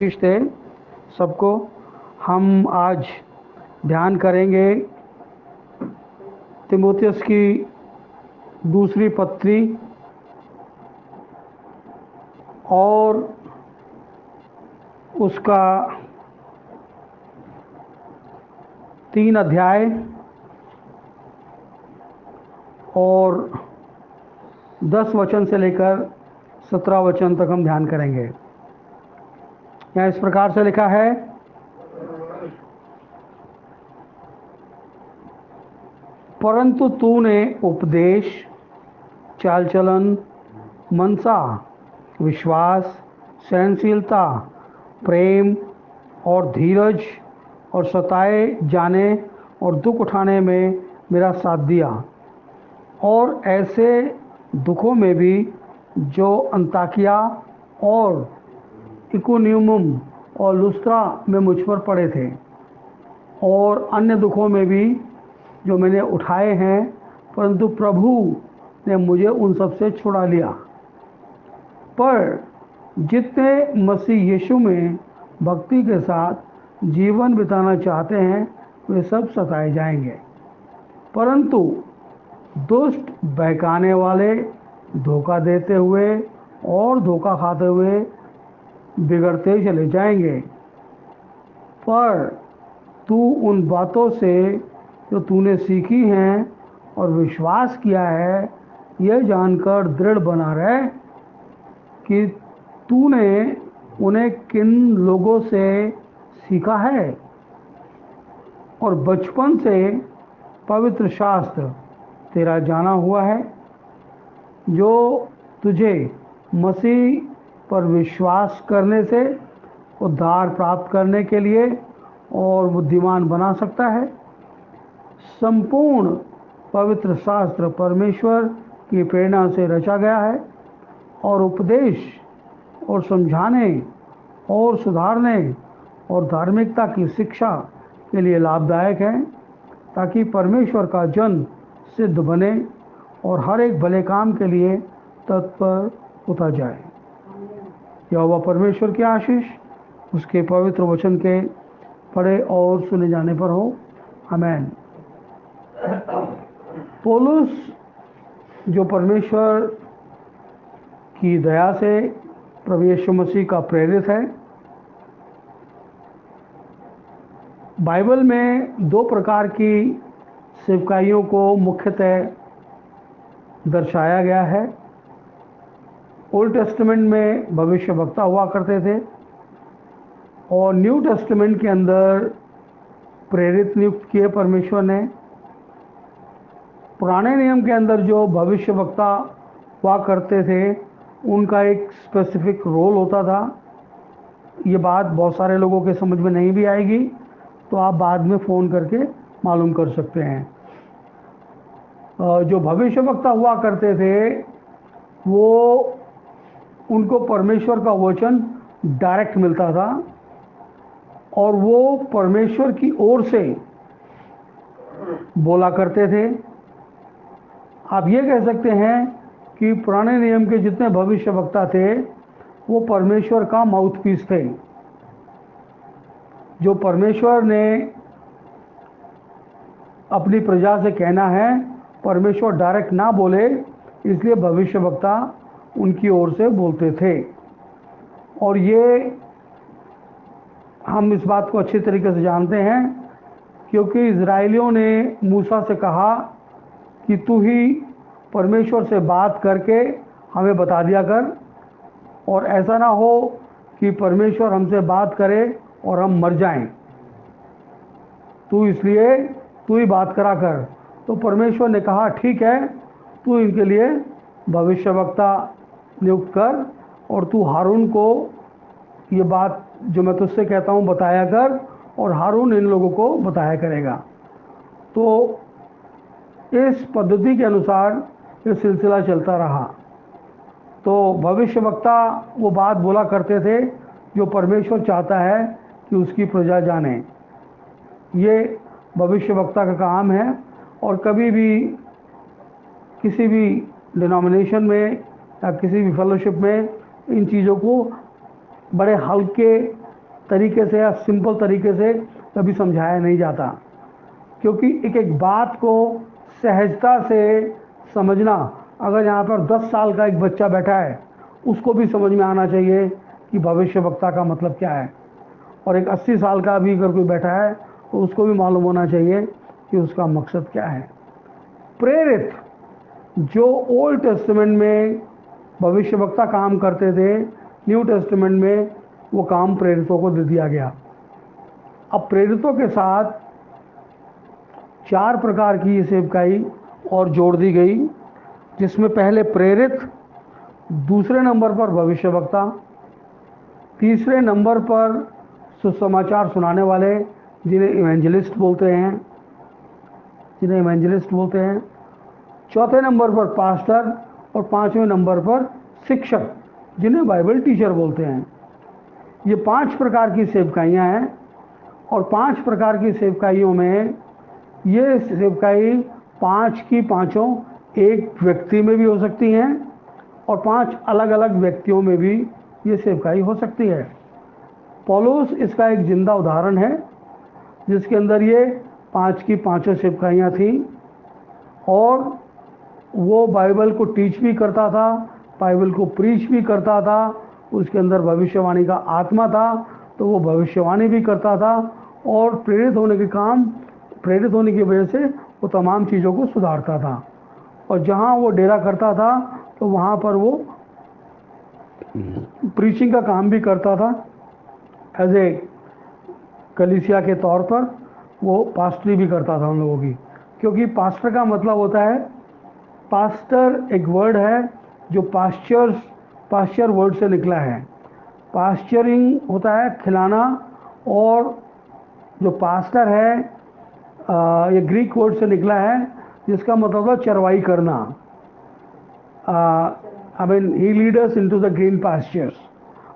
थे सबको। हम आज ध्यान करेंगे तीमुथियुस की दूसरी पत्री और उसका 3 अध्याय और 10 वचन से लेकर 17 वचन तक हम ध्यान करेंगे। यहाँ इस प्रकार से लिखा है, परंतु तूने उपदेश, चाल चलन, मनसा, विश्वास, सहनशीलता, प्रेम और धीरज और सताए जाने और दुख उठाने में मेरा साथ दिया, और ऐसे दुखों में भी जो अंताकिया और इकुनियुम और लुस्त्रा में मुझ पर पड़े थे, और अन्य दुखों में भी जो मैंने उठाए हैं, परंतु प्रभु ने मुझे उन सब से छुड़ा लिया। पर जितने मसीह यीशु में भक्ति के साथ जीवन बिताना चाहते हैं वे सब सताए जाएंगे, परंतु दुष्ट बहकाने वाले धोखा देते हुए और धोखा खाते हुए बिगड़ते चले जाएंगे। पर तू उन बातों से जो तूने सीखी हैं और विश्वास किया है, यह जानकर दृढ़ बना रहे कि तूने उन्हें किन लोगों से सीखा है, और बचपन से पवित्र शास्त्र तेरा जाना हुआ है, जो तुझे मसीह पर विश्वास करने से उद्धार प्राप्त करने के लिए और बुद्धिमान बना सकता है। संपूर्ण पवित्र शास्त्र परमेश्वर की प्रेरणा से रचा गया है और उपदेश और समझाने और सुधारने और धार्मिकता की शिक्षा के लिए लाभदायक है, ताकि परमेश्वर का जन सिद्ध बने और हर एक भले काम के लिए तत्पर उतर जाए। यहोवा परमेश्वर की आशीष उसके पवित्र वचन के पढ़े और सुने जाने पर हो। आमीन। पौलुस जो परमेश्वर की दया से प्रभु यीशु मसीह का प्रेरित है, बाइबल में 2 प्रकार की सेवकाइयों को मुख्यतः दर्शाया गया है। ओल्ड टेस्टामेंट में भविष्य वक्ता हुआ करते थे और न्यू टेस्टामेंट के अंदर प्रेरित नियुक्त किए परमेश्वर ने। पुराने नियम के अंदर जो भविष्य वक्ता हुआ करते थे उनका एक स्पेसिफिक रोल होता था। ये बात बहुत सारे लोगों के समझ में नहीं भी आएगी, तो आप बाद में फ़ोन करके मालूम कर सकते हैं। जो भविष्य वक्ता हुआ करते थे वो उनको परमेश्वर का वचन डायरेक्ट मिलता था और वो परमेश्वर की ओर से बोला करते थे। आप ये कह सकते हैं कि पुराने नियम के जितने भविष्य वक्ता थे वो परमेश्वर का माउथपीस थे। जो परमेश्वर ने अपनी प्रजा से कहना है, परमेश्वर डायरेक्ट ना बोले, इसलिए भविष्य वक्ता उनकी ओर से बोलते थे। और ये हम इस बात को अच्छी तरीके से जानते हैं क्योंकि इजराइलियों ने मूसा से कहा कि तू ही परमेश्वर से बात करके हमें बता दिया कर, और ऐसा ना हो कि परमेश्वर हमसे बात करे और हम मर जाएं, इसलिए तू ही बात करा कर। तो परमेश्वर ने कहा ठीक है, तू इनके लिए भविष्यवक्ता नियुक्त कर और तू हारून को ये बात जो मैं तुझसे कहता हूँ बताया कर, और हारून इन लोगों को बताया करेगा। तो इस पद्धति के अनुसार ये सिलसिला चलता रहा। तो भविष्यवक्ता वो बात बोला करते थे जो परमेश्वर चाहता है कि उसकी प्रजा जाने। ये भविष्यवक्ता का काम है, और कभी भी किसी भी डिनोमिनेशन में या किसी भी फेलोशिप में इन चीज़ों को बड़े हल्के तरीके से या सिंपल तरीके से कभी समझाया नहीं जाता, क्योंकि एक एक बात को सहजता से समझना, अगर यहाँ पर 10 साल का एक बच्चा बैठा है उसको भी समझ में आना चाहिए कि भविष्यवक्ता का मतलब क्या है, और एक 80 साल का भी अगर कोई बैठा है तो उसको भी मालूम होना चाहिए कि उसका मकसद क्या है। प्रेरित, जो ओल्ड टेस्टामेंट में भविष्यवक्ता काम करते थे, न्यू टेस्टामेंट में वो काम प्रेरितों को दे दिया गया। अब प्रेरितों के साथ 4 प्रकार की सेवकाई और जोड़ दी गई, जिसमें पहले प्रेरित, दूसरे नंबर पर भविष्यवक्ता, तीसरे नंबर पर सुसमाचार सुनाने वाले जिन्हें इवेंजलिस्ट बोलते हैं, चौथे नंबर पर पास्टर, और 5वें नंबर पर शिक्षक जिन्हें बाइबल टीचर बोलते हैं। ये 5 प्रकार की सेवकाइयाँ हैं, और 5 प्रकार की सेवकाइयों में ये सेवकाई 5 की पाँचों एक व्यक्ति में भी हो सकती हैं, और 5 अलग अलग व्यक्तियों में भी ये सेवकाई हो सकती है। पौलुस इसका एक जिंदा उदाहरण है, जिसके अंदर ये 5 की पाँचों सेवकाइयाँ थीं, और वो बाइबल को टीच भी करता था, बाइबल को प्रीच भी करता था। उसके अंदर भविष्यवाणी का आत्मा था, तो वो भविष्यवाणी भी करता था, और प्रेरित होने की वजह से वो तमाम चीज़ों को सुधारता था। और जहाँ वो डेरा करता था तो वहाँ पर वो प्रीचिंग का काम भी करता था। एज ए कलीसिया के तौर पर वो पास्टरी भी करता था उन लोगों की, क्योंकि पास्टर का मतलब होता है, पास्टर एक वर्ड है जो पास्चर वर्ड से निकला है। पास्चरिंग होता है खिलाना, और जो पास्टर है ये ग्रीक वर्ड से निकला है, जिसका मतलब है चरवाई करना। I mean he lead us into the green pastures,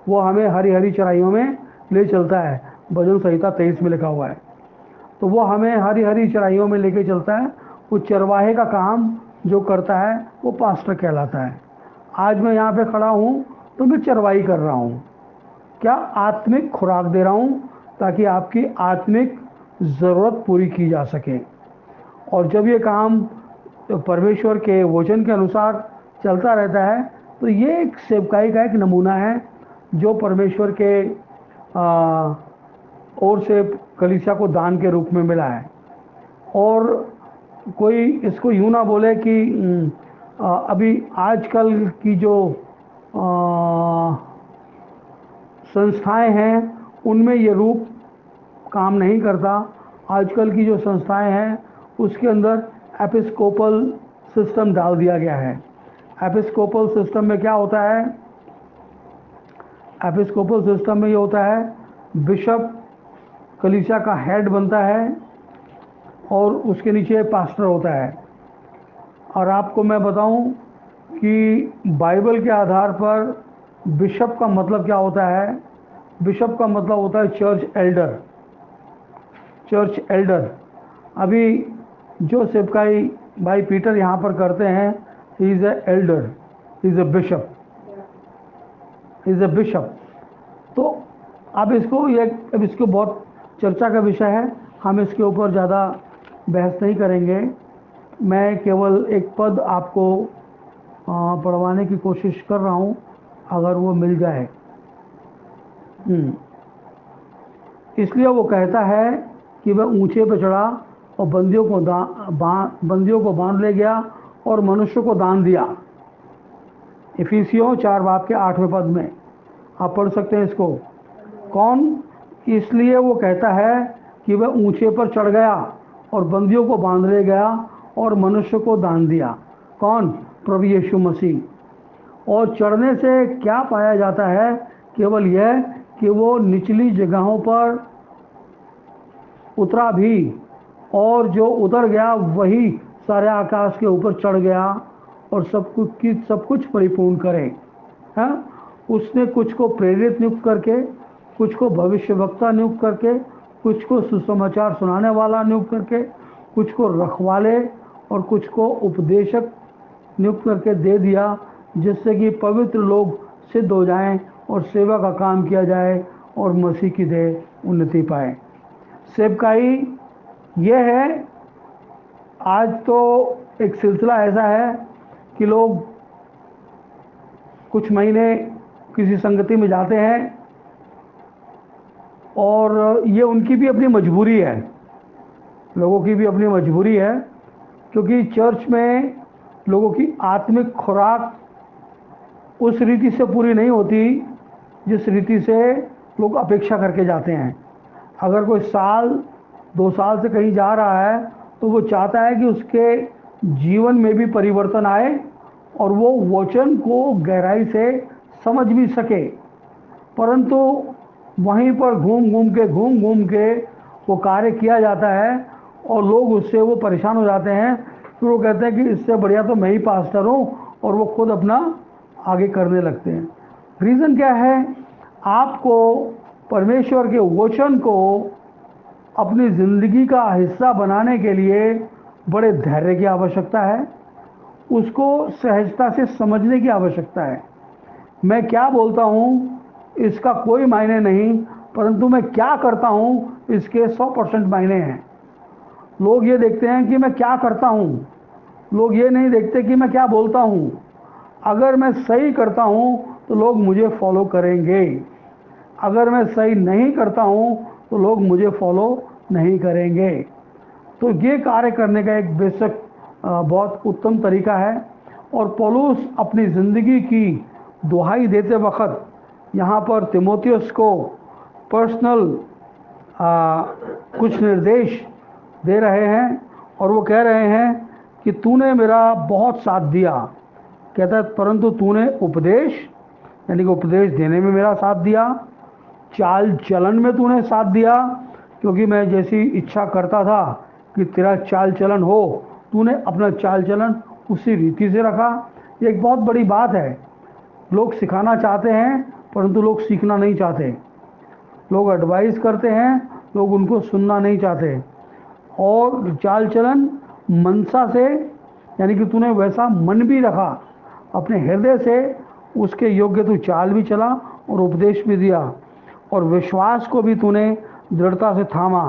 वो हमें हरी हरी चराइयों में ले चलता है। भजन संहिता 23 में लिखा हुआ है। तो वो हमें हरी हरी चराइयों में लेके चलता है। वो चरवाहे का काम जो करता है वो पास्टर कहलाता है। आज मैं यहाँ पे खड़ा हूँ तो मैं चरवाई कर रहा हूँ, क्या आत्मिक खुराक दे रहा हूँ, ताकि आपकी आत्मिक ज़रूरत पूरी की जा सके। और जब ये काम परमेश्वर के वचन के अनुसार चलता रहता है, तो ये एक सेवकाई का एक नमूना है जो परमेश्वर के ओर से कलीसिया को दान के रूप में मिला है। और कोई इसको यूँ ना बोले कि अभी आजकल की जो संस्थाएं हैं उनमें ये रूप काम नहीं करता। आजकल की जो संस्थाएं हैं उसके अंदर एपिस्कोपल सिस्टम डाल दिया गया है। एपिस्कोपल सिस्टम में क्या होता है? एपिस्कोपल सिस्टम में ये होता है, बिशप कलीसिया का हेड बनता है और उसके नीचे पास्टर होता है। और आपको मैं बताऊं कि बाइबल के आधार पर बिशप का मतलब क्या होता है? बिशप का मतलब होता है चर्च एल्डर। अभी जो सेवकाई भाई पीटर यहाँ पर करते हैं, he is a Elder, he is a bishop. तो अब इसको बहुत चर्चा का विषय है, हम इसके ऊपर ज़्यादा बहस नहीं करेंगे। मैं केवल एक पद आपको पढ़वाने की कोशिश कर रहा हूँ, अगर वो मिल जाए। इसलिए वो कहता है कि वह ऊंचे पर चढ़ा और बंदियों को बांध ले गया और मनुष्य को दान दिया। इफिसियों 4 बाब के 8वें पद में आप पढ़ सकते हैं इसको। कौन? इसलिए वो कहता है कि वह ऊंचे पर चढ़ गया और बंदियों को बांध ले गया और मनुष्य को दान दिया। कौन? प्रभु यीशु मसीह। और चढ़ने से क्या पाया जाता है? केवल यह कि वो निचली जगहों पर उतरा भी, और जो उतर गया वही सारे आकाश के ऊपर चढ़ गया और सब कुछ परिपूर्ण करे। हाँ, उसने कुछ को प्रेरित नियुक्त करके, कुछ को भविष्यवक्ता नियुक्त करके, कुछ को सुसमाचार सुनाने वाला नियुक्त करके, कुछ को रखवाले और कुछ को उपदेशक नियुक्त करके दे दिया, जिससे कि पवित्र लोग सिद्ध हो जाएं और सेवा का काम किया जाए और मसीह की देह उन्नति पाए। सेवकाई ये है, आज तो एक सिलसिला ऐसा है कि लोग कुछ महीने किसी संगति में जाते हैं और ये उनकी भी अपनी मजबूरी है, लोगों की भी अपनी मजबूरी है, क्योंकि चर्च में लोगों की आत्मिक खुराक उस रीति से पूरी नहीं होती जिस रीति से लोग अपेक्षा करके जाते हैं। अगर कोई साल 2 साल से कहीं जा रहा है तो वो चाहता है कि उसके जीवन में भी परिवर्तन आए और वो वचन को गहराई से समझ भी सके, परंतु वहीं पर घूम घूम के वो कार्य किया जाता है और लोग उससे वो परेशान हो जाते हैं। फिर वो कहते हैं कि इससे बढ़िया तो मैं ही पास्टर हूँ, और वो खुद अपना आगे करने लगते हैं। रीज़न क्या है? आपको परमेश्वर के वचन को अपनी ज़िंदगी का हिस्सा बनाने के लिए बड़े धैर्य की आवश्यकता है, उसको सहजता से समझने की आवश्यकता है। मैं क्या बोलता हूँ इसका कोई मायने नहीं, परंतु मैं क्या करता हूँ इसके 100% मायने हैं। लोग ये देखते हैं कि मैं क्या करता हूँ, लोग ये नहीं देखते कि मैं क्या बोलता हूँ। अगर मैं सही करता हूँ तो लोग मुझे फॉलो करेंगे, अगर मैं सही नहीं करता हूँ तो लोग मुझे फॉलो नहीं करेंगे। तो ये कार्य करने का एक बेशक बहुत उत्तम तरीका है। और पौलुस अपनी ज़िंदगी की दुहाई देते वक्त यहाँ पर तीमुथियुस को पर्सनल कुछ निर्देश दे रहे हैं और वो कह रहे हैं कि तूने मेरा बहुत साथ दिया। कहता है परंतु तूने उपदेश, यानी कि उपदेश देने में मेरा साथ दिया, चाल चलन में तूने साथ दिया, क्योंकि मैं जैसी इच्छा करता था कि तेरा चाल चलन हो, तूने अपना चाल चलन उसी रीति से रखा। ये एक बहुत बड़ी बात है। लोग सिखाना चाहते हैं परंतु लोग सीखना नहीं चाहते, लोग एडवाइस करते हैं, लोग उनको सुनना नहीं चाहते। और चाल चलन मनसा से, यानी कि तूने वैसा मन भी रखा, अपने हृदय से उसके योग्य तू चाल भी चला और उपदेश भी दिया, और विश्वास को भी तूने दृढ़ता से थामा,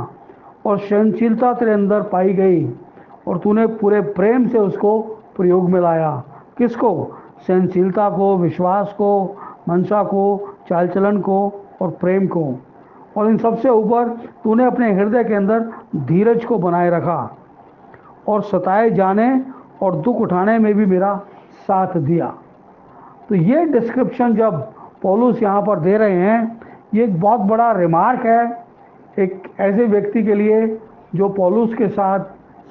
और सहनशीलता तेरे अंदर पाई गई, और तूने पूरे प्रेम से उसको प्रयोग में लाया। किसको? सहनशीलता को, विश्वास को, मनसा को, चाल चलन को और प्रेम को। और इन सबसे ऊपर तूने अपने हृदय के अंदर धीरज को बनाए रखा, और सताए जाने और दुख उठाने में भी मेरा साथ दिया। तो ये डिस्क्रिप्शन जब पौलुस यहाँ पर दे रहे हैं, ये एक बहुत बड़ा रिमार्क है एक ऐसे व्यक्ति के लिए जो पौलुस के साथ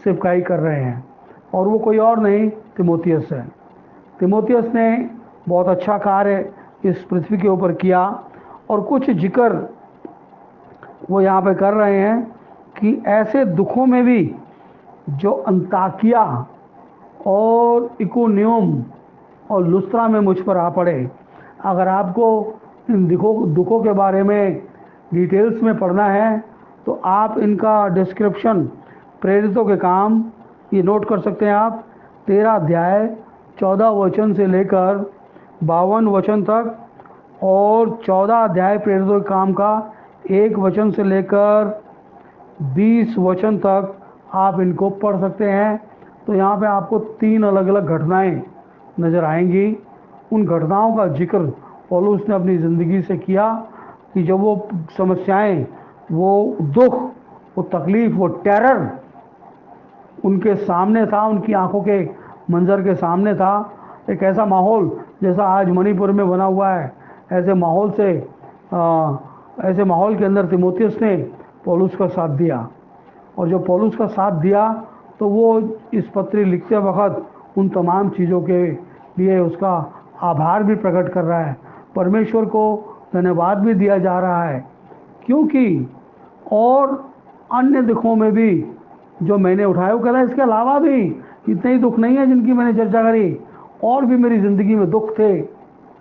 सेवकाई कर रहे हैं, और वो कोई और नहीं तीमुथियुस है। तीमुथियुस ने बहुत अच्छा कार्य इस पृथ्वी के ऊपर किया, और कुछ जिक्र वो यहाँ पे कर रहे हैं कि ऐसे दुखों में भी जो अंताकिया और इकोनियम और लुस्त्रा में मुझ पर आ पड़े। अगर आपको इन दुखों के बारे में डिटेल्स में पढ़ना है तो आप इनका डिस्क्रिप्शन प्रेरितों के काम ये नोट कर सकते हैं आप। 13 अध्याय 14 वचन से लेकर 52 वचन तक, और 14 अध्याय प्रेरितों के काम का 1 वचन से लेकर 20 वचन तक आप इनको पढ़ सकते हैं। तो यहाँ पे आपको 3 अलग अलग घटनाएं नज़र आएंगी। उन घटनाओं का जिक्र पौलुस ने अपनी ज़िंदगी से किया कि जब वो समस्याएं, वो दुख, वो तकलीफ़, वो टेरर उनके सामने था, उनकी आंखों के मंजर के सामने था। एक ऐसा माहौल जैसा आज मणिपुर में बना हुआ है, ऐसे माहौल से ऐसे माहौल के अंदर तीमुथियुस ने पौलुस का साथ दिया। और जो पौलुस का साथ दिया तो वो इस पत्री लिखते वक्त उन तमाम चीज़ों के लिए उसका आभार भी प्रकट कर रहा है, परमेश्वर को धन्यवाद भी दिया जा रहा है, क्योंकि और अन्य दुखों में भी जो मैंने उठाया, वो कहता है इसके अलावा भी इतने ही दुख नहीं है जिनकी मैंने चर्चा करी, और भी मेरी ज़िंदगी में दुख थे,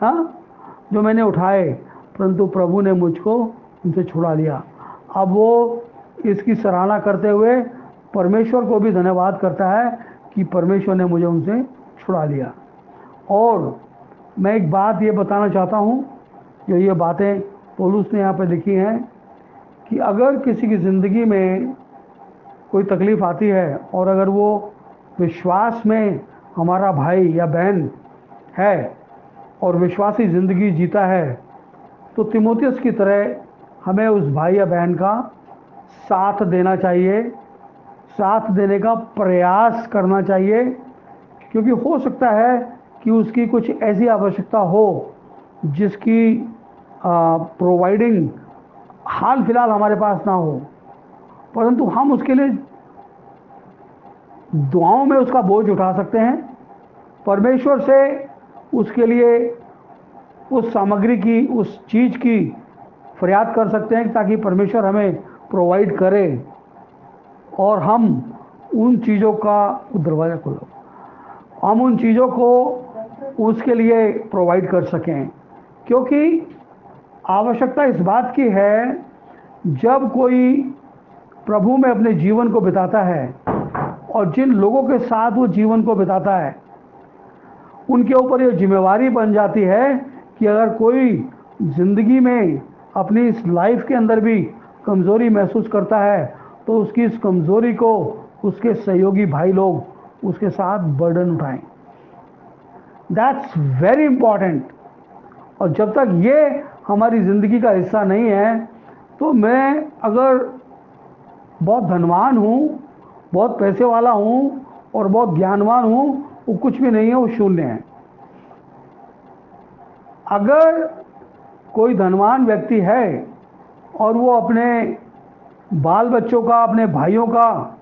हाँ, जो मैंने उठाए, परंतु प्रभु ने मुझको उनसे छुड़ा लिया। अब वो इसकी सराहना करते हुए परमेश्वर को भी धन्यवाद करता है कि परमेश्वर ने मुझे उनसे छुड़ा लिया। और मैं एक बात ये बताना चाहता हूँ, जो ये बातें पौलुस ने यहाँ पे लिखी हैं कि अगर किसी की ज़िंदगी में कोई तकलीफ़ आती है और अगर वो विश्वास में हमारा भाई या बहन है और विश्वासी ज़िंदगी जीता है, तो तीमुथियुस की तरह हमें उस भाई या बहन का साथ देना चाहिए, साथ देने का प्रयास करना चाहिए, क्योंकि हो सकता है कि उसकी कुछ ऐसी आवश्यकता हो जिसकी प्रोवाइडिंग हाल फिलहाल हमारे पास ना हो, परंतु हम उसके लिए दुआओं में उसका बोझ उठा सकते हैं, परमेश्वर से उसके लिए उस सामग्री की, उस चीज़ की फरियाद कर सकते हैं ताकि परमेश्वर हमें प्रोवाइड करे और हम उन चीज़ों का दरवाज़ा खोलो, हम उन चीज़ों को उसके लिए प्रोवाइड कर सकें। क्योंकि आवश्यकता इस बात की है, जब कोई प्रभु में अपने जीवन को बिताता है और जिन लोगों के साथ वो जीवन को बिताता है उनके ऊपर ये जिम्मेवारी बन जाती है कि अगर कोई ज़िंदगी में अपनी इस लाइफ के अंदर भी कमज़ोरी महसूस करता है तो उसकी इस कमज़ोरी को उसके सहयोगी भाई लोग उसके साथ बर्डन उठाएं। That's very important. और जब तक ये हमारी ज़िंदगी का हिस्सा नहीं है, तो मैं अगर बहुत धनवान हूँ, बहुत पैसे वाला हूँ और बहुत ज्ञानवान हूँ, वो कुछ भी नहीं है, वो शून्य है। अगर कोई धनवान व्यक्ति है और वो अपने बाल बच्चों का, अपने भाइयों का,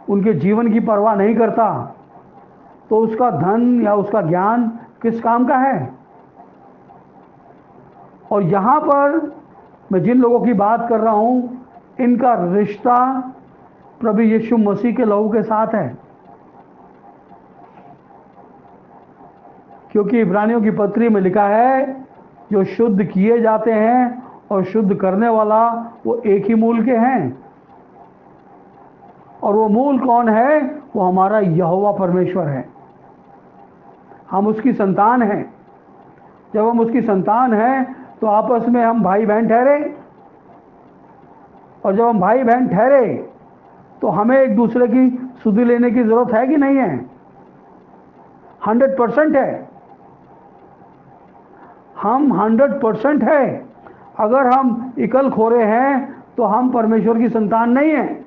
उनके जीवन की परवाह नहीं करता, तो उसका धन या उसका ज्ञान किस काम का है। और यहाँ पर मैं जिन लोगों की बात कर रहा हूँ, इनका रिश्ता प्रभु यीशु मसीह के लहू के साथ है। क्योंकि इब्रानियों की पत्री में लिखा है, जो शुद्ध किए जाते हैं और शुद्ध करने वाला वो एक ही मूल के हैं। और वो मूल कौन है? वो हमारा यहोवा परमेश्वर है। हम उसकी संतान हैं। जब हम उसकी संतान हैं तो आपस में हम भाई बहन ठहरे, और जब हम भाई बहन ठहरे तो हमें एक दूसरे की सुधि लेने की जरूरत है कि नहीं है? 100% है। हम 100% है। अगर हम इकल खोरे हैं तो हम परमेश्वर की संतान नहीं हैं।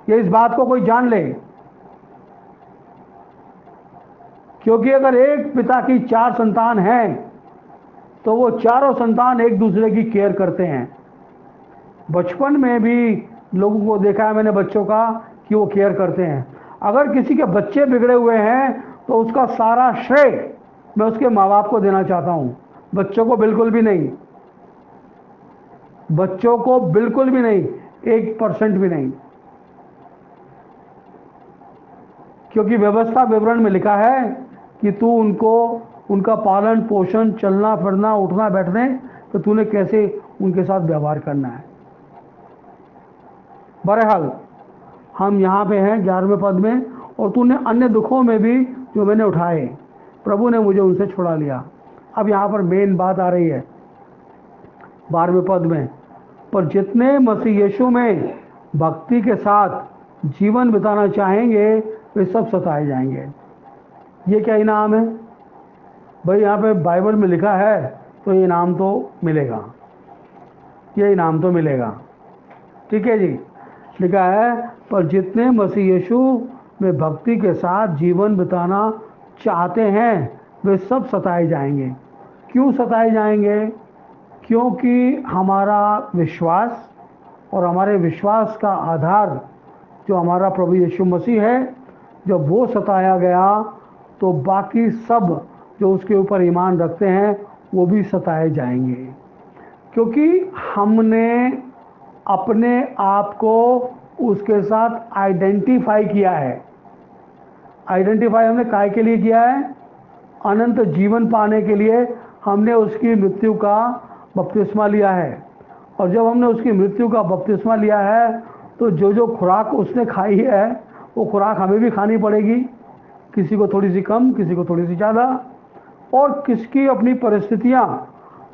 ये इस बात को कोई जान ले। क्योंकि अगर एक पिता की 4 संतान हैं तो वो चारों संतान एक दूसरे की केयर करते हैं। बचपन में भी लोगों को देखा है मैंने बच्चों का कि वो केयर करते हैं। अगर किसी के बच्चे बिगड़े हुए हैं तो उसका सारा श्रेय मैं उसके माँ बाप को देना चाहता हूँ, बच्चों को बिल्कुल भी नहीं। बच्चों को बिल्कुल भी नहीं, 1% भी नहीं। क्योंकि व्यवस्था विवरण में लिखा है कि तू उनको, उनका पालन पोषण, चलना फिरना, उठना बैठने, तो तूने कैसे उनके साथ व्यवहार करना है। बहरहाल हम यहाँ पे हैं 11वें पद में, और तूने अन्य दुखों में भी जो मैंने उठाए, प्रभु ने मुझे उनसे छुड़ा लिया। अब यहाँ पर मेन बात आ रही है 12वें पद में, पर जितने मसीह यीशु में भक्ति के साथ जीवन बिताना चाहेंगे वे सब सताए जाएंगे। ये क्या इनाम है भाई? यहाँ पे बाइबल में लिखा है तो ये इनाम तो मिलेगा, ये इनाम तो मिलेगा। ठीक है जी, लिखा है पर जितने मसीह यीशु में भक्ति के साथ जीवन बिताना चाहते हैं वे सब सताए जाएंगे। क्यों सताए जाएंगे? क्योंकि हमारा विश्वास और हमारे विश्वास का आधार जो हमारा प्रभु यीशु मसीह है, जब वो सताया गया तो बाकी सब जो उसके ऊपर ईमान रखते हैं वो भी सताए जाएंगे। क्योंकि हमने अपने आप को उसके साथ आइडेंटिफाई किया है। आइडेंटिफाई हमने काय के लिए किया है? अनंत जीवन पाने के लिए हमने उसकी मृत्यु का बपतिस्मा लिया है। और जब हमने उसकी मृत्यु का बपतिस्मा लिया है तो जो जो खुराक उसने खाई है वो खुराक हमें भी खानी पड़ेगी। किसी को थोड़ी सी कम, किसी को थोड़ी सी ज़्यादा, और किसकी अपनी परिस्थितियां,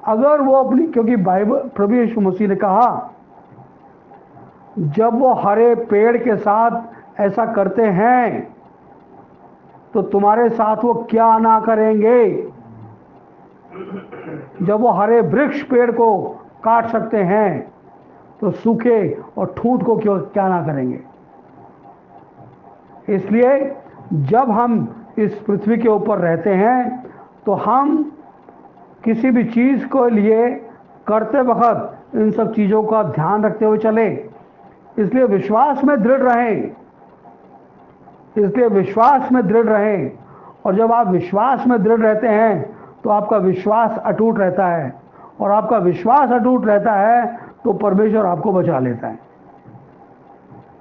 अगर वो अपनी, क्योंकि बाइबल प्रभु यीशु मसीह ने कहा जब वो हरे पेड़ के साथ ऐसा करते हैं तो तुम्हारे साथ वो क्या ना करेंगे। जब वो हरे वृक्ष पेड़ को काट सकते हैं तो सूखे और ठूंठ को क्यों क्या ना करेंगे। इसलिए जब हम इस पृथ्वी के ऊपर रहते हैं तो हम किसी भी चीज़ को लिए करते वक्त इन सब चीज़ों का ध्यान रखते हुए चले। इसलिए विश्वास में दृढ़ रहें, इसलिए विश्वास में दृढ़ रहें। और जब आप विश्वास में दृढ़ रहते हैं तो आपका विश्वास अटूट रहता है, और आपका विश्वास अटूट रहता है तो परमेश्वर आपको बचा लेता है।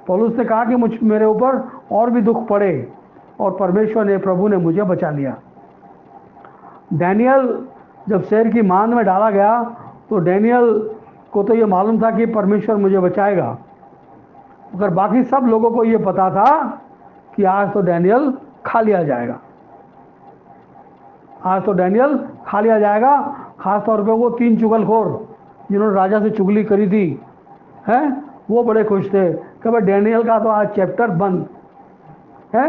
पौलुस ने कहा कि मेरे ऊपर और भी दुख पड़े और परमेश्वर ने, प्रभु ने मुझे बचा लिया। डैनियल जब शेर की मांद में डाला गया तो डैनियल को तो ये मालूम था कि परमेश्वर मुझे बचाएगा, मगर बाकी सब लोगों को ये पता था कि आज तो डैनियल खा लिया जाएगा, आज तो डैनियल खा लिया जाएगा। खासतौर पे वो 3 चुगलखोर जिन्होंने राजा से चुगली करी थी, हैं, वो बड़े खुश थे कि भाई डैनियल का तो आज चैप्टर बंद है।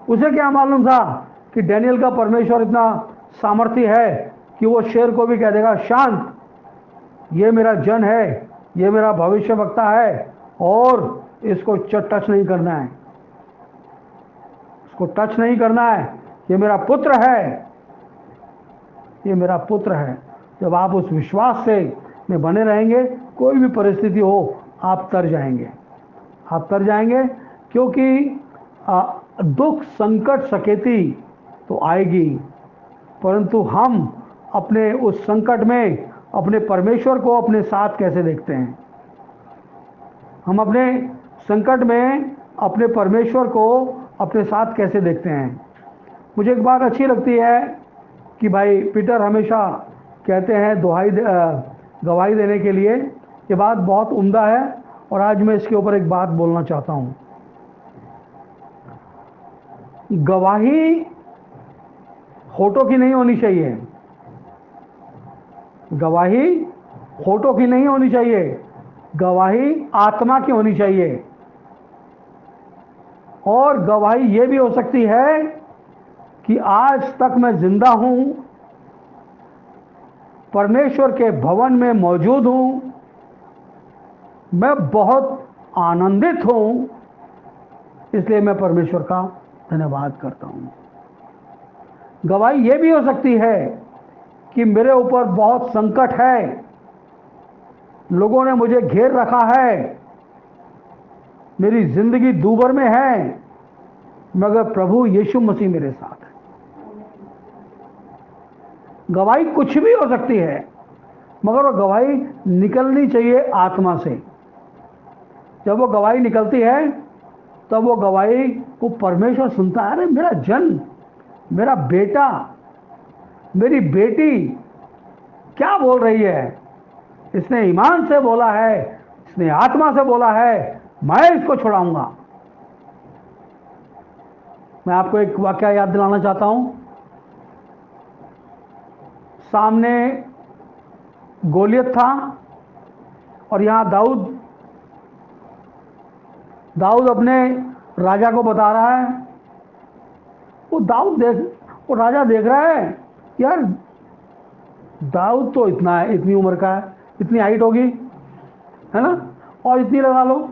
उसे क्या मालूम था कि डैनियल का परमेश्वर इतना सामर्थ्य है कि वो शेर को भी कह देगा शांत, ये मेरा जन है, ये मेरा भविष्यवक्ता है और इसको टच नहीं करना है, इसको टच नहीं करना है, ये मेरा पुत्र है, ये मेरा पुत्र है। जब आप उस विश्वास से में बने रहेंगे, कोई भी परिस्थिति हो आप तर जाएंगे, आप तर जाएंगे। क्योंकि दुख संकट सकेती तो आएगी, परंतु हम अपने उस संकट में अपने परमेश्वर को अपने साथ कैसे देखते हैं। हम अपने संकट में अपने परमेश्वर को अपने साथ कैसे देखते हैं। मुझे एक बात अच्छी लगती है कि भाई पीटर हमेशा कहते हैं गवाही देने के लिए, ये बात बहुत उम्दा है और आज मैं इसके ऊपर एक बात बोलना चाहता हूँ। गवाही होठों की नहीं होनी चाहिए, गवाही होठों की नहीं होनी चाहिए, गवाही आत्मा की होनी चाहिए। और गवाही ये भी हो सकती है कि आज तक मैं जिंदा हूं, परमेश्वर के भवन में मौजूद हूं, मैं बहुत आनंदित हूं, इसलिए मैं परमेश्वर का धन्यवाद करता हूं। गवाही ये भी हो सकती है कि मेरे ऊपर बहुत संकट है, लोगों ने मुझे घेर रखा है, मेरी जिंदगी दूभर में है, मगर प्रभु यीशु मसीह मेरे साथ है। गवाही कुछ भी हो सकती है, मगर वो गवाही निकलनी चाहिए आत्मा से। जब वो गवाही निकलती है तब वो गवाही को परमेश्वर सुनता है। अरे मेरा जन, मेरा बेटा, मेरी बेटी क्या बोल रही है, इसने ईमान से बोला है, इसने आत्मा से बोला है, मैं इसको छुड़ाऊंगा। मैं आपको एक वाकया याद दिलाना चाहता हूं। सामने गोलियत था और यहां दाऊद अपने राजा को बता रहा है। वो राजा देख रहा है, यार दाऊद तो इतनी उम्र का है, इतनी हाइट होगी, है ना, और इतनी लगा लो,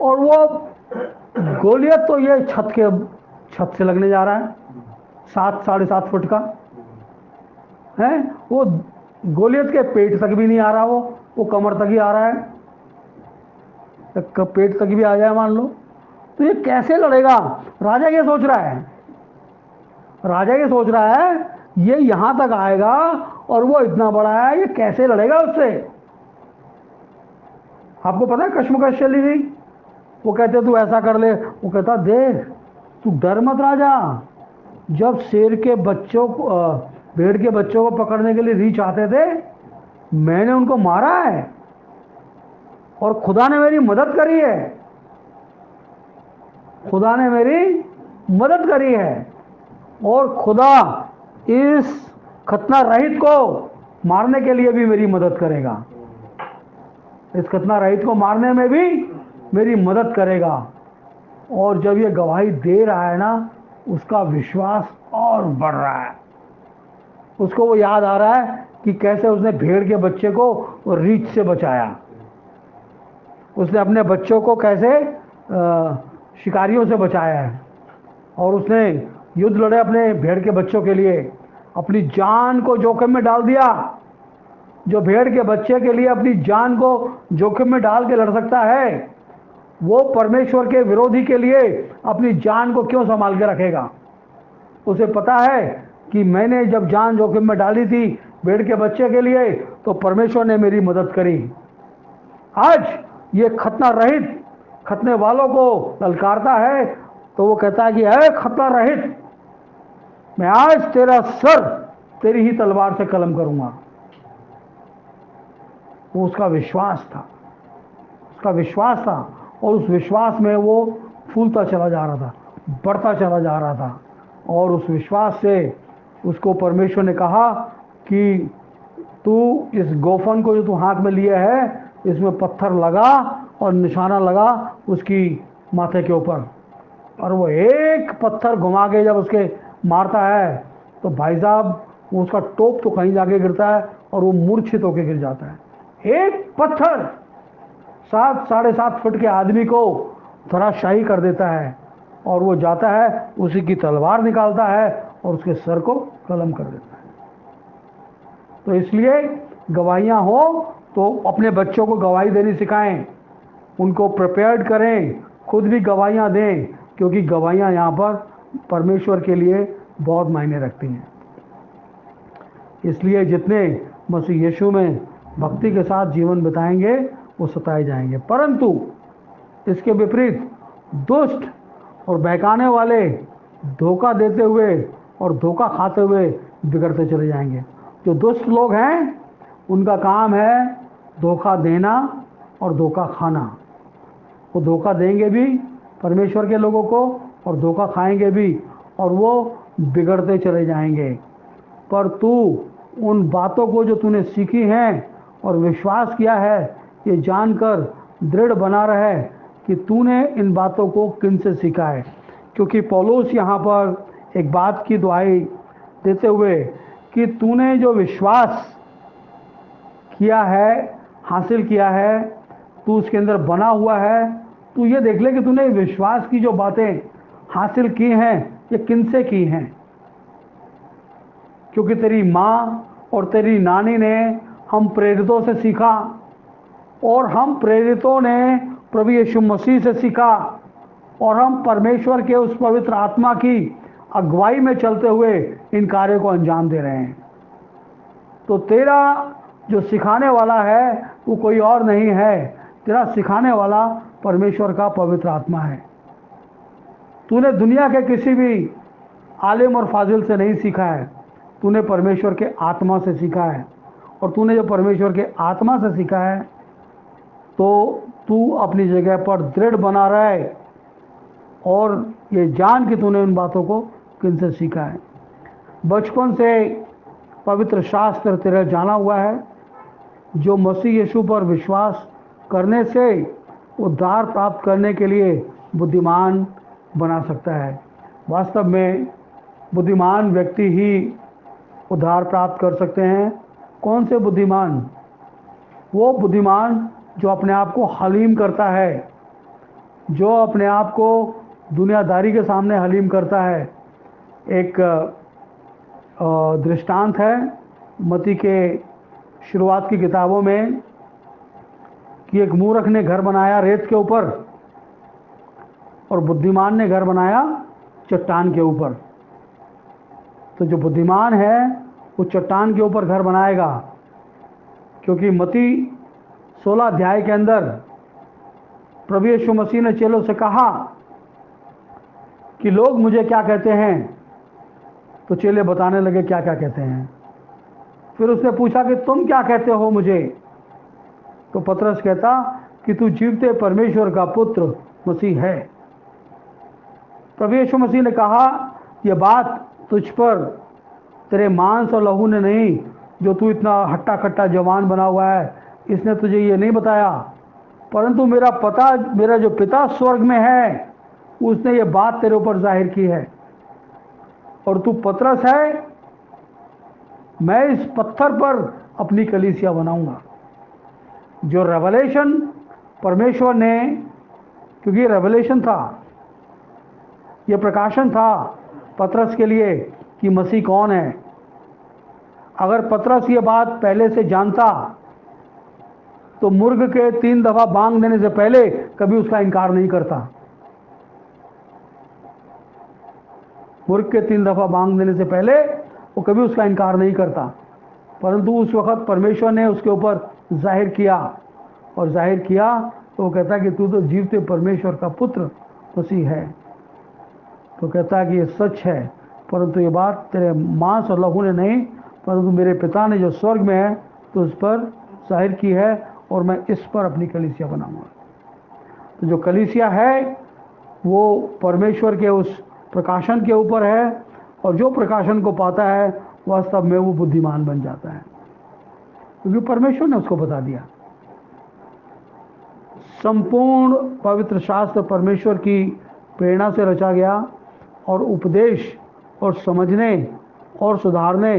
और वो गोलियत तो ये छत से लगने जा रहा है, 7-7.5 फुट का है। वो गोलियत के पेट तक भी नहीं आ रहा, वो कमर तक ही आ रहा है, पेट तक भी आ जाए मान लो, तो ये कैसे लड़ेगा। राजा ये सोच रहा है ये यहां तक आएगा और वो इतना बड़ा है, ये कैसे लड़ेगा उससे। आपको पता है कश्मकश चली थी। वो कहते तू ऐसा कर ले, वो कहता देख तू डर मत राजा, जब शेर के बच्चों को भेड़ के बच्चों को पकड़ने के लिए रीछ आते थे, मैंने उनको मारा है और खुदा ने मेरी मदद करी है, खुदा ने मेरी मदद करी है। और खुदा इस खतना रहित को मारने के लिए भी मेरी मदद करेगा, इस खतना रहित को मारने में भी मेरी मदद करेगा। और जब ये गवाही दे रहा है ना, उसका विश्वास और बढ़ रहा है। उसको वो याद आ रहा है कि कैसे उसने भेड़ के बच्चे को रीछ से बचाया, उसने अपने बच्चों को कैसे शिकारियों से बचाया है, और उसने युद्ध लड़े अपने भेड़ के बच्चों के लिए, अपनी जान को जोखिम में डाल दिया। जो भेड़ के बच्चे के लिए अपनी जान को जोखिम में डाल के लड़ सकता है, वो परमेश्वर के विरोधी के लिए अपनी जान को क्यों संभाल के रखेगा। उसे पता है कि मैंने जब जान जोखिम में डाली थी भेड़ के बच्चे के लिए, तो परमेश्वर ने मेरी मदद करी। आज ये खतना रहित खतने वालों को ललकारता है, तो वो कहता है कि है खतना रहित, मैं आज तेरा सर तेरी ही तलवार से कलम करूंगा। वो उसका विश्वास था, उसका विश्वास था, और उस विश्वास में वो फूलता चला जा रहा था, बढ़ता चला जा रहा था। और उस विश्वास से उसको परमेश्वर ने कहा कि तू इस गोफन को जो तू हाथ में लिए है, इसमें पत्थर लगा और निशाना लगा उसकी माथे के ऊपर। और वो एक पत्थर घुमा के जब उसके मारता है, तो भाई साहब उसका टोप तो कहीं जाके गिरता है और वो मूर्छित होकर गिर जाता है। एक पत्थर 7-7.5 फुट के आदमी को धराशायी कर देता है, और वो जाता है उसी की तलवार निकालता है और उसके सर को कलम कर देता है। तो इसलिए गवाहियाँ हो तो अपने बच्चों को गवाही देनी सिखाएं, उनको प्रिपेयर्ड करें, खुद भी गवाहियाँ दें, क्योंकि गवाहियाँ यहाँ पर परमेश्वर के लिए बहुत मायने रखती हैं। इसलिए जितने मसीह यीशु में भक्ति के साथ जीवन बिताएंगे वो सताए जाएंगे, परंतु इसके विपरीत दुष्ट और बहकाने वाले धोखा देते हुए और धोखा खाते हुए बिगड़ते चले जाएंगे। जो दुष्ट लोग हैं उनका काम है धोखा देना और धोखा खाना। वो धोखा देंगे भी परमेश्वर के लोगों को और धोखा खाएंगे भी, और वो बिगड़ते चले जाएंगे। पर तू उन बातों को जो तूने सीखी हैं और विश्वास किया है, ये जानकर दृढ़ बना रहे कि तूने इन बातों को किन से सीखा है। क्योंकि पौलुस यहाँ पर एक बात की दुहाई देते हुए कि तूने जो विश्वास किया है, हासिल किया है, तू उसके अंदर बना हुआ है, तू ये देख ले कि तूने विश्वास की जो बातें हासिल की हैं ये किन से की हैं। क्योंकि तेरी माँ और तेरी नानी ने हम प्रेरितों से सीखा, और हम प्रेरितों ने प्रभु यीशु मसीह से सीखा, और हम परमेश्वर के उस पवित्र आत्मा की अगुवाई में चलते हुए इन कार्यों को अंजाम दे रहे हैं। तो तेरा जो सिखाने वाला है वो कोई और नहीं है, तेरा सिखाने वाला परमेश्वर का पवित्र आत्मा है। तूने दुनिया के किसी भी आलिम और फाजिल से नहीं सीखा है, तूने परमेश्वर के आत्मा से सीखा है। और तूने जो परमेश्वर के आत्मा से सीखा है, तो तू अपनी जगह पर दृढ़ बना रहे, और ये जान कि तूने उन बातों को किन से सीखा है। बचपन से पवित्र शास्त्र तेरा जाना हुआ है, जो मसीह यीशु पर विश्वास करने से उद्धार प्राप्त करने के लिए बुद्धिमान बना सकता है। वास्तव में बुद्धिमान व्यक्ति ही उद्धार प्राप्त कर सकते हैं। कौन से बुद्धिमान? वो बुद्धिमान जो अपने आप को हलीम करता है, जो अपने आप को दुनियादारी के सामने हलीम करता है। एक दृष्टांत है मत्ती के शुरुआत की किताबों में कि एक मूर्ख ने घर बनाया रेत के ऊपर और बुद्धिमान ने घर बनाया चट्टान के ऊपर। तो जो बुद्धिमान है वो चट्टान के ऊपर घर बनाएगा, क्योंकि मत्ती 16 अध्याय के अंदर प्रभु यीशु मसीह ने चेलों से कहा कि लोग मुझे क्या कहते हैं, तो चेले बताने लगे क्या क्या कहते हैं। फिर उसने पूछा कि तुम क्या कहते हो मुझे? तो पतरस कहता कि तू जीवते परमेश्वर का पुत्र मसीह है। प्रभु यीशु मसीह ने कहा यह बात तुझ पर तेरे मांस और लहू ने नहीं, जो तू इतना हट्टा कट्टा जवान बना हुआ है, इसने तुझे ये नहीं बताया, परंतु मेरा जो पिता स्वर्ग में है, उसने ये बात तेरे ऊपर जाहिर की है। और तू पतरस है, मैं इस पत्थर पर अपनी कलीसिया बनाऊंगा। जो रेवलेशन परमेश्वर ने, क्योंकि ये रेवलेशन था, ये प्रकाशन था पतरस के लिए कि मसीह कौन है। अगर पतरस ये बात पहले से जानता तो मुर्ग के 3 दफा बांग देने से पहले कभी उसका इनकार नहीं करता। मुर्ग के 3 दफा बांग देने से पहले वो कभी उसका इनकार नहीं करता, परंतु उस वक्त परमेश्वर ने उसके ऊपर जाहिर किया, और जाहिर किया तो वो कहता है कि तू तो जीवते परमेश्वर का पुत्र मसीह है। तो कहता है कि ये सच है, परंतु ये बात तेरे मांस और लहू ने नहीं, परंतु मेरे पिता ने जो स्वर्ग में है तो उस पर जाहिर की है, और मैं इस पर अपनी कलीसिया बनाऊंगा। तो जो कलीसिया है वो परमेश्वर के उस प्रकाशन के ऊपर है, और जो प्रकाशन को पाता है वास्तव में वो बुद्धिमान बन जाता है, क्योंकि परमेश्वर ने उसको बता दिया। संपूर्ण पवित्र शास्त्र परमेश्वर की प्रेरणा से रचा गया, और उपदेश और समझने और सुधारने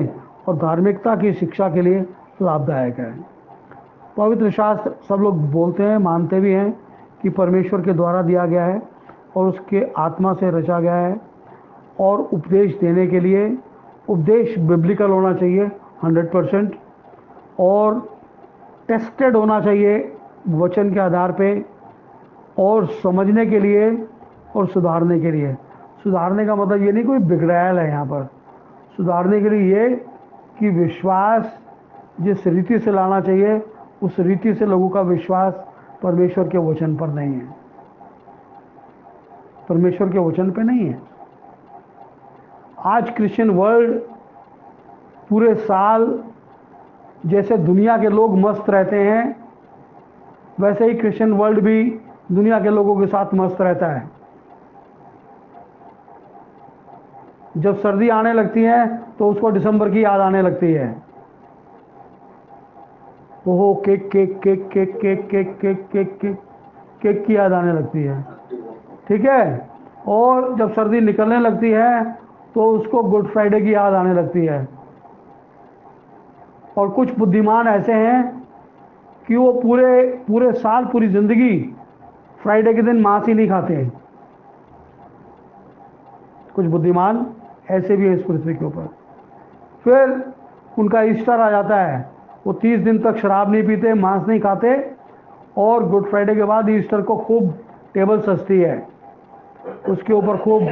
और धार्मिकता की शिक्षा के लिए लाभदायक है। पवित्र शास्त्र सब लोग बोलते हैं, मानते भी हैं कि परमेश्वर के द्वारा दिया गया है और उसके आत्मा से रचा गया है, और उपदेश देने के लिए उपदेश बिब्लिकल होना चाहिए 100%, और टेस्टेड होना चाहिए वचन के आधार पे, और समझने के लिए और सुधारने के लिए। सुधारने का मतलब ये नहीं कोई बिगड़ैल है यहाँ पर, सुधारने के लिए ये कि विश्वास जिस रीति से लाना चाहिए उस रीति से लोगों का विश्वास परमेश्वर के वचन पर नहीं है, परमेश्वर के वचन पे नहीं है। आज क्रिश्चियन वर्ल्ड पूरे साल जैसे दुनिया के लोग मस्त रहते हैं, वैसे ही क्रिश्चियन वर्ल्ड भी दुनिया के लोगों के साथ मस्त रहता है। जब सर्दी आने लगती है तो उसको दिसंबर की याद आने लगती है। ओहो cake cake cake cake cake cake cake cake cake cake की याद आने लगती है, ठीक है। और जब सर्दी निकलने लगती है तो उसको गुड फ्राइडे की याद आने लगती है। और कुछ बुद्धिमान ऐसे हैं कि वो पूरे पूरे साल, पूरी ज़िंदगी फ्राइडे के दिन मांस ही नहीं खाते हैं। कुछ बुद्धिमान ऐसे भी हैं इस पृथ्वी के ऊपर। फिर उनका ईस्टर आ जाता है, वो 30 दिन तक शराब नहीं पीते, मांस नहीं खाते, और गुड फ्राइडे के बाद ईस्टर को खूब टेबल सजती है, उसके ऊपर खूब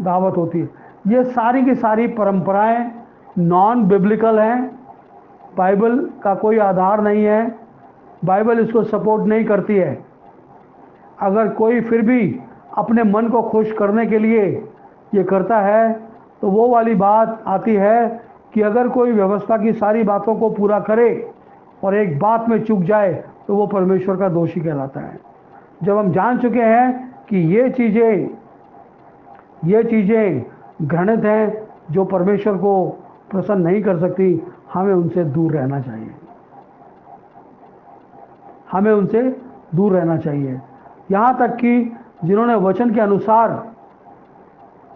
दावत होती है। ये सारी की सारी परंपराएं नॉन बिब्लिकल हैं, बाइबल का कोई आधार नहीं है, बाइबल इसको सपोर्ट नहीं करती है। अगर कोई फिर भी अपने मन को खुश करने के लिए ये करता है तो वो वाली बात आती है कि अगर कोई व्यवस्था की सारी बातों को पूरा करे और एक बात में चूक जाए तो वो परमेश्वर का दोषी कहलाता है। जब हम जान चुके हैं कि ये चीज़ें घृणित हैं, जो परमेश्वर को प्रसन्न नहीं कर सकती, हमें उनसे दूर रहना चाहिए, हमें उनसे दूर रहना चाहिए। यहाँ तक कि जिन्होंने वचन के अनुसार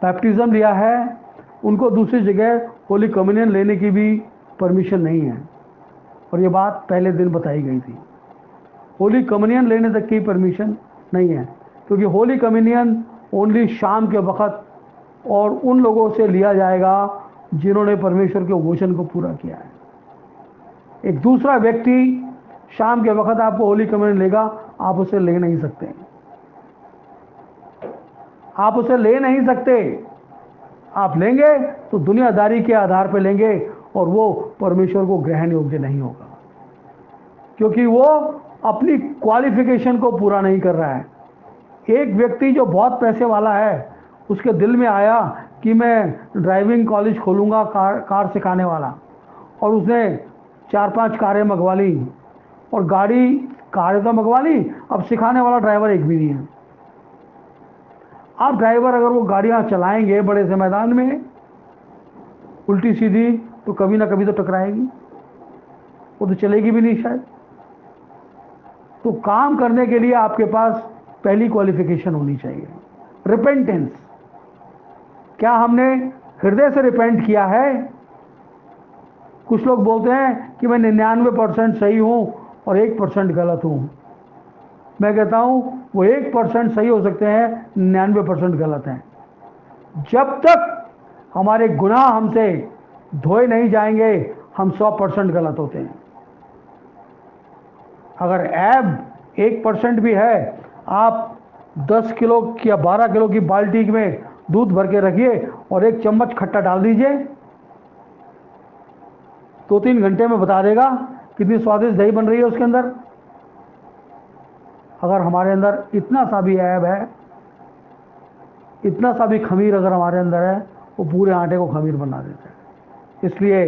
बैप्टिज़्म लिया है उनको दूसरी जगह होली कम्युनियन लेने की भी परमिशन नहीं है, और ये बात पहले दिन बताई गई थी। होली कम्युनियन लेने तक की परमिशन नहीं है, क्योंकि होली कम्युनियन ओनली शाम के वक़्त और उन लोगों से लिया जाएगा जिन्होंने परमेश्वर के वचन को पूरा किया है। एक दूसरा व्यक्ति शाम के वक़्त आपको होली कम्युनियन लेगा, आप उसे ले नहीं सकते, आप उसे ले नहीं सकते। आप लेंगे तो दुनियादारी के आधार पर लेंगे, और वो परमेश्वर को ग्रहण योग्य नहीं होगा, क्योंकि वो अपनी क्वालिफिकेशन को पूरा नहीं कर रहा है। एक व्यक्ति जो बहुत पैसे वाला है, उसके दिल में आया कि मैं ड्राइविंग कॉलेज खोलूँगा, कार सिखाने वाला, और उसने 4-5 कारें मंगवा ली, और कारें तो मंगवा ली, अब सिखाने वाला ड्राइवर एक भी नहीं है। अब ड्राइवर अगर वो गाड़ियाँ चलाएंगे बड़े से मैदान में उल्टी सीधी तो कभी ना कभी तो टकराएगी, वो तो चलेगी भी नहीं शायद। तो काम करने के लिए आपके पास पहली क्वालिफिकेशन होनी चाहिए, रिपेंटेंस। क्या हमने हृदय से रिपेंट किया है? कुछ लोग बोलते हैं कि मैं 99% सही हूं और 1% गलत हूं। मैं कहता हूं वो 1% सही हो सकते हैं, 99% गलत हैं। जब तक हमारे गुनाह हमसे धोए नहीं जाएंगे, हम 100% गलत होते हैं। अगर ऐब 1% भी है, आप 10 किलो या 12 किलो की बाल्टी में दूध भर के रखिए और 1 चम्मच खट्टा डाल दीजिए, 2-3 घंटे में बता देगा कितनी स्वादिष्ट दही बन रही है उसके अंदर। अगर हमारे अंदर इतना सा भी ऐब है, इतना सा भी खमीर अगर हमारे अंदर है, वो पूरे आटे को खमीर बना देता है। इसलिए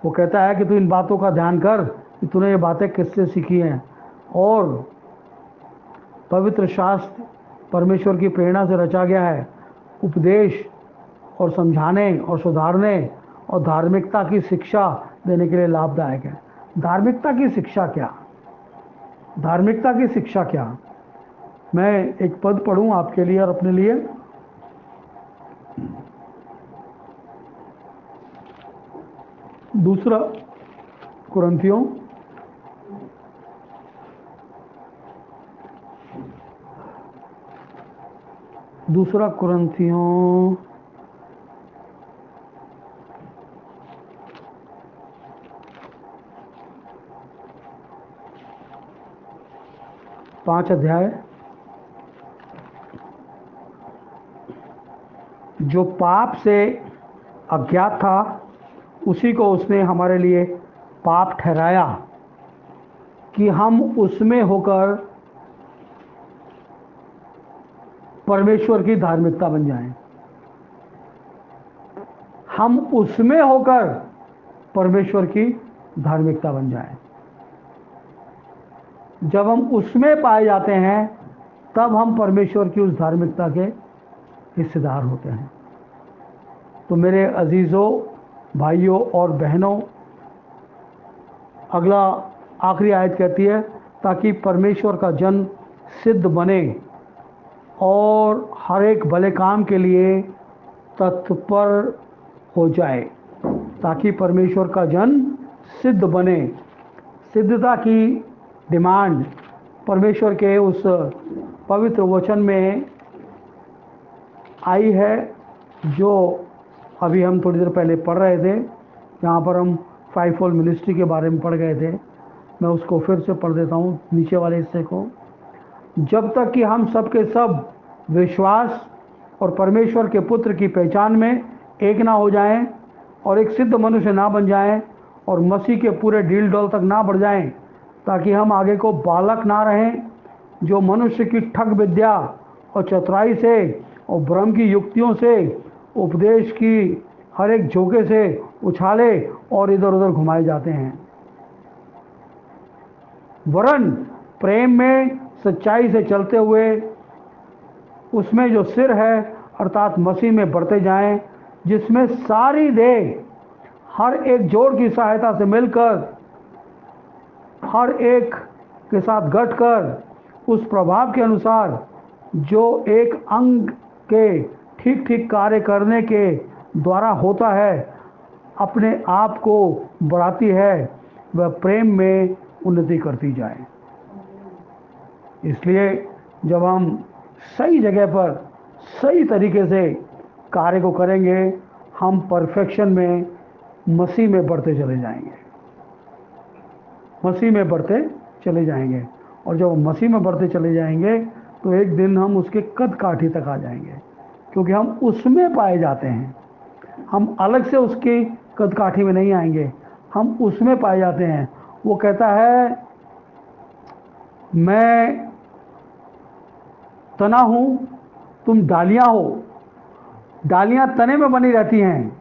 वो कहता है कि तू इन बातों का ध्यान कर कि तूने ये बातें किससे सीखी हैं। और पवित्र शास्त्र परमेश्वर की प्रेरणा से रचा गया है, उपदेश और समझाने और सुधारने और धार्मिकता की शिक्षा देने के लिए लाभदायक है। धार्मिकता की शिक्षा क्या? धार्मिकता की शिक्षा क्या? मैं एक पद पढ़ूं आपके लिए और अपने लिए। दूसरा कुरिन्थियों दूसरा कुरिन्थियों 5 अध्याय। जो पाप से अज्ञात था उसी को उसने हमारे लिए पाप ठहराया कि हम उसमें होकर परमेश्वर की धार्मिकता बन जाएं। हम उसमें होकर परमेश्वर की धार्मिकता बन जाएं। जब हम उसमें पाए जाते हैं तब हम परमेश्वर की उस धार्मिकता के हिस्सेदार होते हैं। तो मेरे अजीज़ों, भाइयों और बहनों, अगला आखिरी आयत कहती है, ताकि परमेश्वर का जन सिद्ध बने और हर एक भले काम के लिए तत्पर हो जाए। ताकि परमेश्वर का जन सिद्ध बने। सिद्धता की डिमांड परमेश्वर के उस पवित्र वचन में आई है, जो अभी हम थोड़ी देर पहले पढ़ रहे थे, जहाँ पर हम 5-fold मिनिस्ट्री के बारे में पढ़ गए थे। मैं उसको फिर से पढ़ देता हूँ, नीचे वाले हिस्से को। जब तक कि हम सब के सब विश्वास और परमेश्वर के पुत्र की पहचान में एक ना हो जाएं और एक सिद्ध मनुष्य ना बन जाएं और मसीह के पूरे डील डॉल तक ना बढ़ जाएं, ताकि हम आगे को बालक ना रहें जो मनुष्य की ठग विद्या और चतुराई से और भ्रम की युक्तियों से, उपदेश की हर एक झोंके से उछाले और इधर उधर घुमाए जाते हैं। वरन प्रेम में सच्चाई से चलते हुए उसमें जो सिर है अर्थात मसीह में बढ़ते जाएं, जिसमें सारी देह हर एक जोड़ की सहायता से मिलकर हर एक के साथ गठकर उस प्रभाव के अनुसार जो एक अंग के ठीक ठीक कार्य करने के द्वारा होता है, अपने आप को बढ़ाती है, वह प्रेम में उन्नति करती जाए। इसलिए जब हम सही जगह पर सही तरीके से कार्य को करेंगे, हम परफेक्शन में मसीह में बढ़ते चले जाएंगे। मसीह में बढ़ते चले जाएंगे। और जब हम मसीह में बढ़ते चले जाएंगे तो एक दिन हम उसके कद काठी तक आ जाएंगे, क्योंकि हम उसमें पाए जाते हैं। हम अलग से उसकी कद काठी में नहीं आएंगे, हम उसमें पाए जाते हैं। वो कहता है, मैं तना हूँ, तुम डालियाँ हो। डालियाँ तने में बनी रहती हैं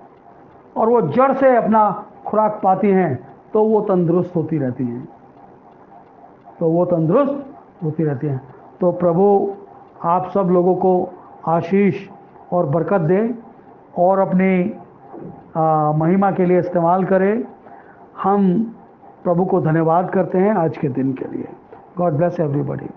और वो जड़ से अपना खुराक पाती हैं, तो वो तंदुरुस्त होती रहती हैं। तो प्रभु आप सब लोगों को आशीष और बरकत दे और अपनी महिमा के लिए इस्तेमाल करें। हम प्रभु को धन्यवाद करते हैं आज के दिन के लिए। God bless everybody.